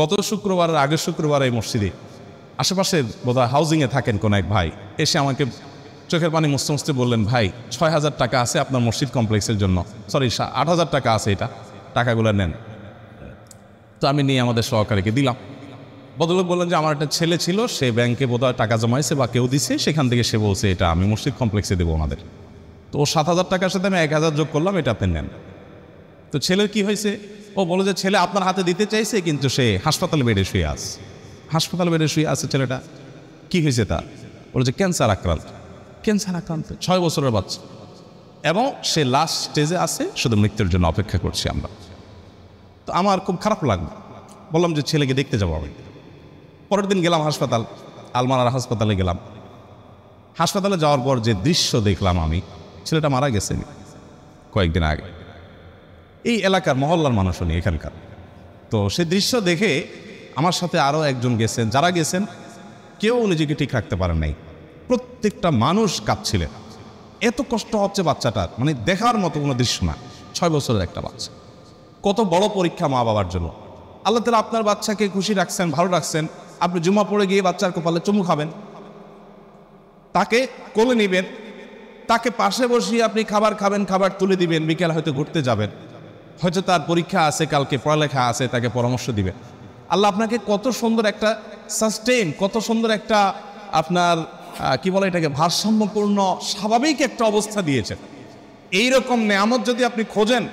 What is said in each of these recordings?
গত শুক্রবারের আগের শুক্রবার এই মসজিদে আশেপাশে বোধহয় হাউজিংয়ে থাকেন কোন এক ভাই এসে আমাকে চোখের পানি মুছতে মুছতে বললেন, ভাই ৬,০০০ টাকা আছে আপনার মসজিদ কমপ্লেক্সের জন্য, সরি ৮,০০০ টাকা আছে, এটা টাকাগুলো নেন। তো আমি নিয়ে আমাদের সহকারীকে দিলাম। ভদ্রলোক বললেন যে আমার একটা ছেলে ছিল, সে ব্যাংকে বোধহয় টাকা জমাইছে বা কেউ দিছে, সেখান থেকে সে বলছে এটা আমি মসজিদ কমপ্লেক্সে দেবো ওনাদের। তো ও ৭,০০০ টাকার সাথে আমি ১,০০০ যোগ করলাম, এটা আপনি নেন। তো ছেলের কি হয়েছে? ও বলে যে ছেলে আপনার হাতে দিতে চাইছে, কিন্তু সে হাসপাতালে বেডে শুয়ে আছে। হাসপাতালে বেডে শুয়ে আছে ছেলেটা। কি হয়েছে তার? বলে যে ক্যান্সার আক্রান্ত। ক্যান্সার আক্রান্ত ৬ বছরের বাচ্চা, এবং সে লাস্ট স্টেজে আছে, শুধু মৃত্যুর জন্য অপেক্ষা করছি আমরা। তো আমার খুব খারাপ লাগলো, বললাম যে ছেলেকে দেখতে যাবো আমি। পরের দিন গেলাম হাসপাতাল, আলমারার হাসপাতালে গেলাম। হাসপাতালে যাওয়ার পর যে দৃশ্য দেখলাম আমি, ছেলেটা মারা গেছে কয়েকদিন আগে। এই এলাকার মহল্লার মানুষ উনি এখানকার। তো সেই দৃশ্য দেখে আমার সাথে আরও একজন গেছেন, যারা গেছেন কেউ নিজেকে ঠিক রাখতে পারেন নাই। প্রত্যেকটা মানুষ কাঁদছিলেন, এত কষ্ট হচ্ছে বাচ্চাটার, মানে দেখার মতো কোনো দৃশ্য না। ৬ বছরের একটা বাচ্চা, কত বড় পরীক্ষা মা বাবার জন্য। আল্লাহ তাআলা আপনার বাচ্চাকে খুশি রাখছেন, ভালো রাখছেন, আপনি জুমা পড়ে গিয়ে বাচ্চার কপালে চুমু খাবেন, তাকে কোলে নেবেন, তাকে পাশে বসিয়ে আপনি খাবার খাবেন, খাবার তুলে দিবেন, বিকেল হয়তো ঘুরতে যাবেন, হয়তো তার পরীক্ষা আছে, কালকে পড়ালেখা আছে, তাকে পরামর্শ দিবেন। আল্লাহ আপনাকে কত সুন্দর একটা সাস্টেইন, কত সুন্দর একটা আপনার কি বলে এটাকে, ভারসাম্যপূর্ণ স্বাভাবিক একটা অবস্থা দিয়েছেন। এইরকম নেয়ামত যদি আপনি খোঁজেন,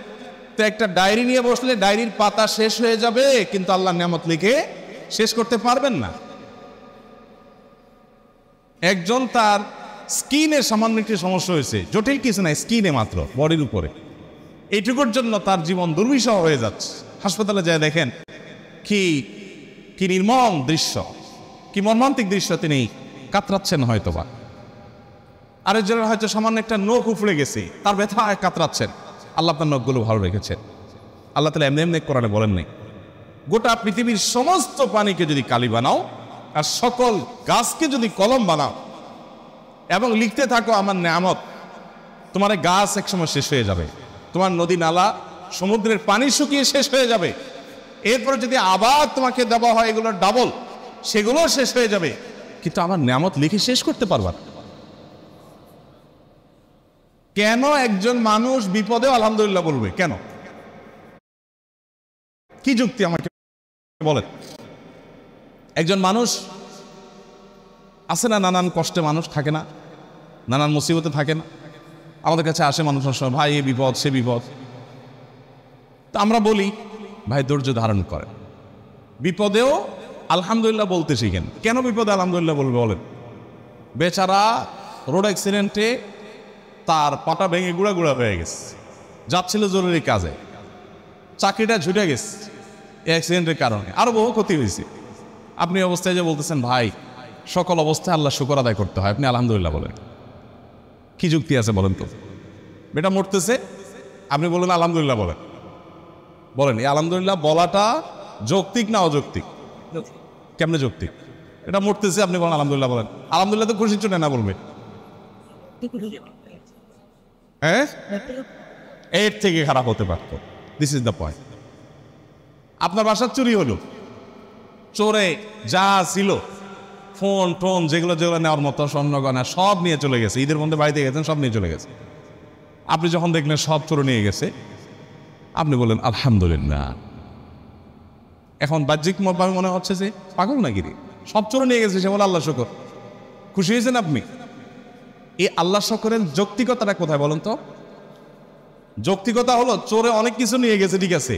তো একটা ডায়েরি নিয়ে বসলে ডায়েরির পাতা শেষ হয়ে যাবে, কিন্তু আল্লাহ নেয়ামত লিখে শেষ করতে পারবেন না। একজন তার স্কিনে সামান্য একটি সমস্যা হয়েছে, জটিল কিছু নাই, স্কিনে মাত্র, বডির উপরে, এইটুকুর জন্য তার জীবন দুর্বিষহ হয়ে যাচ্ছে। হাসপাতালে যায় দেখেন কি নির্মম দৃশ্য, কি মর্মান্তিক দৃশ্য, তিনি কাতরাচ্ছেন হয়তোবা। আরেকজনের হয়তো সামান্য একটা নখ উফড়ে গেছে, তার ব্যথায় কাতরাচ্ছেন। আল্লাহ আপনার নখগুলো ভালো রেখেছেন। আল্লাহ তাআলা এমনি এমনি কোরআনে বলেন নাই, গোটা পৃথিবীর সমস্ত পানিকে যদি কালি বানাও আর সকল গাছকে যদি কলম বানাও এবং লিখতে থাকো আমার নেয়ামত, তোমার গাছ একসময় শেষ হয়ে যাবে, তোমার নদী নালা সমুদ্রের পানি শুকিয়ে শেষ হয়ে যাবে, এরপরে যদি আবার তোমাকে দেওয়া হয় এগুলোর ডাবল, সেগুলো শেষ হয়ে যাবে, কিন্তু আমার নেয়ামত লিখে শেষ করতে পারবা না। কেন একজন মানুষ বিপদেও আলহামদুলিল্লাহ বলবে? কেন? কি যুক্তি আমাকে বলেন। একজন মানুষ আছে না, নানান কষ্টে মানুষ থাকে না, নানান মুসিবতে থাকে না, আমাদের কাছে আসে মানুষ, ভাই এ বিপদ সে বিপদ। তা আমরা বলি ভাই ধৈর্য ধারণ করেন, বিপদেও আলহামদুলিল্লাহ বলতে শিখেন। কেন বিপদে আলহামদুলিল্লাহ বলবে বলেন? বেচারা রোড অ্যাক্সিডেন্টে তার পাটা ভেঙে গুঁড়া গুঁড়া হয়ে গেছে, যাচ্ছিল জরুরি কাজে, চাকরিটা ছুটে গেছে এই অ্যাক্সিডেন্টের কারণে, আরো বহু ক্ষতি হয়েছে। আপনি অবস্থায় যে বলতেছেন ভাই সকল অবস্থায় আল্লাহ শুকর আদায় করতে হয়, আপনি আলহামদুলিল্লাহ বলেন। কি যুক্তি আছে বলেন তো? বেটা মরতেছে, আপনি বলেন আলহামদুলিল্লাহ বলেন। বলেন এই আলহামদুলিল্লাহ বলাটা যৌক্তিক না অযৌক্তিক? কেমনে যৌক্তিক? এটা মরতেছে, আপনি বলেন আলহামদুলিল্লাহ বলেন। আলহামদুলিল্লাহ তো খুশির জন্য না বলবে, হ্যাঁ, এর থেকে খারাপ হতে পারতো। This is the point. আপনার বাসার চুরি হলো, চোরে যা ছিল ফোন টোন যেগুলো যেগুলো নেওয়ার মতো স্বর্ণ গয়না সব নিয়ে চলে গেছে, ঈদের মধ্যে বাড়িতে গেছেন সব নিয়ে চলে গেছে। আপনি যখন দেখলেন সব চোর নিয়ে গেছে, আপনি বললেন আলহামদুলিল্লাহ। এখন বাহ্যিকভাবে মনে হচ্ছে যে পাগল নাকি রে, সব চোর নিয়ে গেছে, সে বলে আল্লাহ শুকর। খুশি হয়েছেন আপনি? এই আল্লাহ শুকরের যৌক্তিকতাটা কোথায় বলেন তো? যৌক্তিকতা হলো চোরে অনেক কিছু নিয়ে গেছে, ঠিক আছে,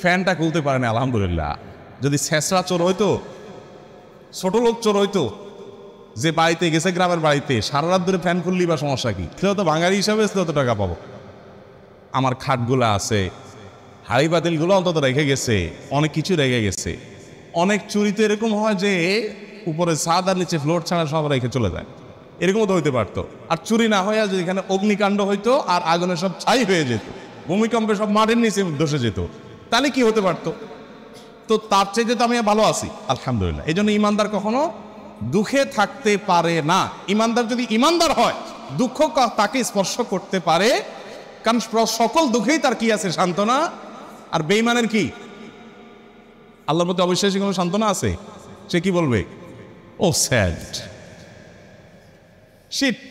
ফ্যানটা খুলতে পারে না, আলহামদুলিল্লাহ। যদি ছেঁচড়া চোর হইতো, ছোট লোক চোর হইতো, যে বাড়িতে গেছে গ্রামের বাড়িতে সারা রাত ধরে ফ্যান খুললি বা সমস্যা কি, সেও তো বাঙালি হিসাবে তত টাকা পাবো। আমার খাটগুলো আছে, হাড়ি বাতিলগুলো অন্তত রেখে গেছে, অনেক কিছু রেখে গেছে। অনেক চুরিতে এরকম হয় যে উপরে ছাদ আর নিচে ফ্লোর ছাড়া সব রেখে চলে যায়, এরকমও তো হইতে পারতো। আর চুরি না হয়ে যদি এখানে অগ্নিকাণ্ড হইতো আর আগুনে সব ছাই হয়ে যেত, ভূমিকম্পে সব মাটির নিচে ধসে যেত, তাহলে কি হতে পারতো? তো তার চাইতে তো আমি ভালো আছি আলহামদুলিল্লাহ। এই জন্য ইমানদার কখনো দুঃখে থাকতে পারে না। ইমানদার যদি ইমানদার হয়, দুঃখ তাকে স্পর্শ করতে পারে, কারণ সকল দুঃখেই তার কি আছে? সান্ত্বনা। আর বেঈমানের কি? আল্লাহর প্রতি অবিশ্বাসী কোনো সান্ত্বনা আছে? সে কি বলবে? ও স্যাড, শিট,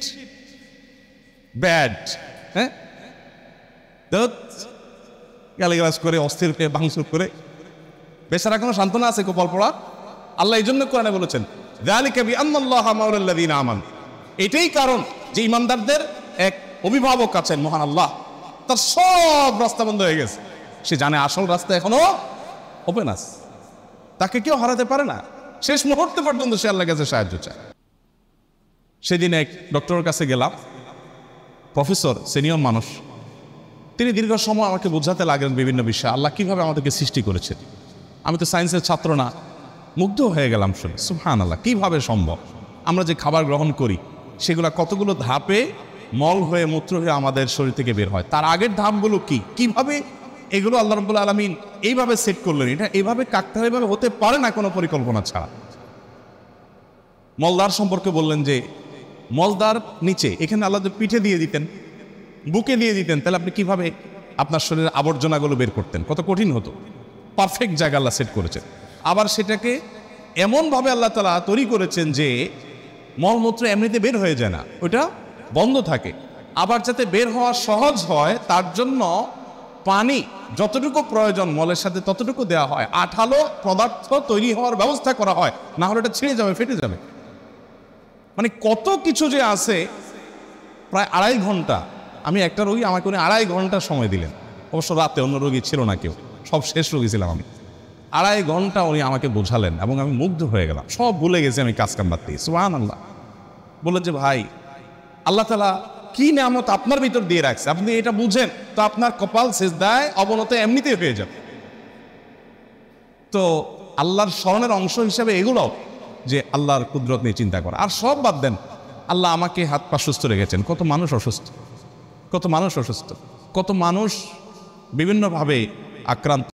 ব্যাড, হ্যাঁ, গালিগালাজ করে, অস্থির হয়ে ভাঙচুর করে। বেচারা কোনো সান্ত্বনা আছে কপাল পড়া? আল্লাহ এই জন্য কোরআনে বলেছেন যালিকা বিআন্নাল্লাহা মাওলাল্লাযীনা আমানু, এটাই কারণ যে ইমানদারদের এক অভিভাবক আছেন মহান আল্লাহ, তার সব রাস্তা বন্ধ হয়ে গেছে, সে জানে আসল রাস্তা এখনো ওপেন আছে, তাকে কেউ হারাতে পারে না, শেষ মুহূর্তে পর্যন্ত সে আল্লাহর কাছে সাহায্য চায়। সেদিন এক ডক্টরের কাছে গেলাম, প্রফেসর, সিনিয়র মানুষ, তিনি দীর্ঘ সময় আমাকে বোঝাতে লাগলেন বিভিন্ন বিষয়, আল্লাহ কিভাবে আমাদেরকে সৃষ্টি করেছেন। আমি তো সায়েন্সের ছাত্র না, মুগ্ধ হয়ে গেলাম শুনে, সুবহানাল্লাহ, কিভাবে সম্ভব আমরা যে খাবার গ্রহণ করি সেগুলো কতগুলো ধাপে মল হয়ে মূত্র হয়ে আমাদের শরীর থেকে বের হয়, তার আগের ধাপগুলো কি, কিভাবে এগুলো আল্লাহ রাব্বুল আলামিন এইভাবে সেট করলেন। এটা এইভাবে কাকতালীয়ভাবে হতে পারে না কোনো পরিকল্পনা ছাড়া। মলদার সম্পর্কে বললেন যে মলদার নিচে, এখানে আল্লাহ যদি পিঠে দিয়ে দিতেন, বুকে দিয়ে দিতেন, তাহলে আপনি কিভাবে আপনার শরীরের আবর্জনাগুলো বের করতেন, কত কঠিন হতো। পারফেক্ট জায়গা আল্লাহ সেট করেছেন। আবার সেটাকে এমনভাবে আল্লাহ তাআলা তৈরি করেছেন যে মলমূত্র এমনিতে বের হয়ে যায় না, ওটা বন্ধ থাকে। আবার যাতে বের হওয়া সহজ হয় তার জন্য পানি যতটুকু প্রয়োজন মলের সাথে ততটুকু দেওয়া হয়, আঠালো পদার্থ তৈরি হওয়ার ব্যবস্থা করা হয়, না হলে এটা ছিঁড়ে যাবে, ফেটে যাবে। মানে কত কিছু যে আছে। প্রায় 2.5 ঘন্টা, আমি একটা রোগী, আমাকে উনি 2.5 ঘন্টা সময় দিলেন। অবশ্য রাতে অন্য রোগী ছিল না কেউ, সব শেষ রোগী ছিলাম আমি। 2.5 ঘন্টা উনি আমাকে বোঝালেন এবং আমি মুগ্ধ হয়ে গেলাম, সব ভুলে গেছি আমি কাজ কাম বাদ দিয়ে। সুবহানাল্লাহ। বললেন যে ভাই, আল্লাহ তাআলা কি নিয়ামত আপনার ভিতর দিয়ে রাখছে, আপনি এটা বুঝেন তো আপনার কপাল সিজদায় অবনত এমনিতেই হয়ে যাবে। তো আল্লাহর স্মরণের অংশ হিসাবে এগুলো, যে আল্লাহর কুদরত নিয়ে চিন্তা করা। আর সব বাদ দেন, আল্লাহ আমাকে হাত পা সুস্থ রেখেছেন, কত মানুষ অসুস্থ, কত মানুষ অসুস্থ, কত মানুষ বিভিন্নভাবে আক্রান্ত।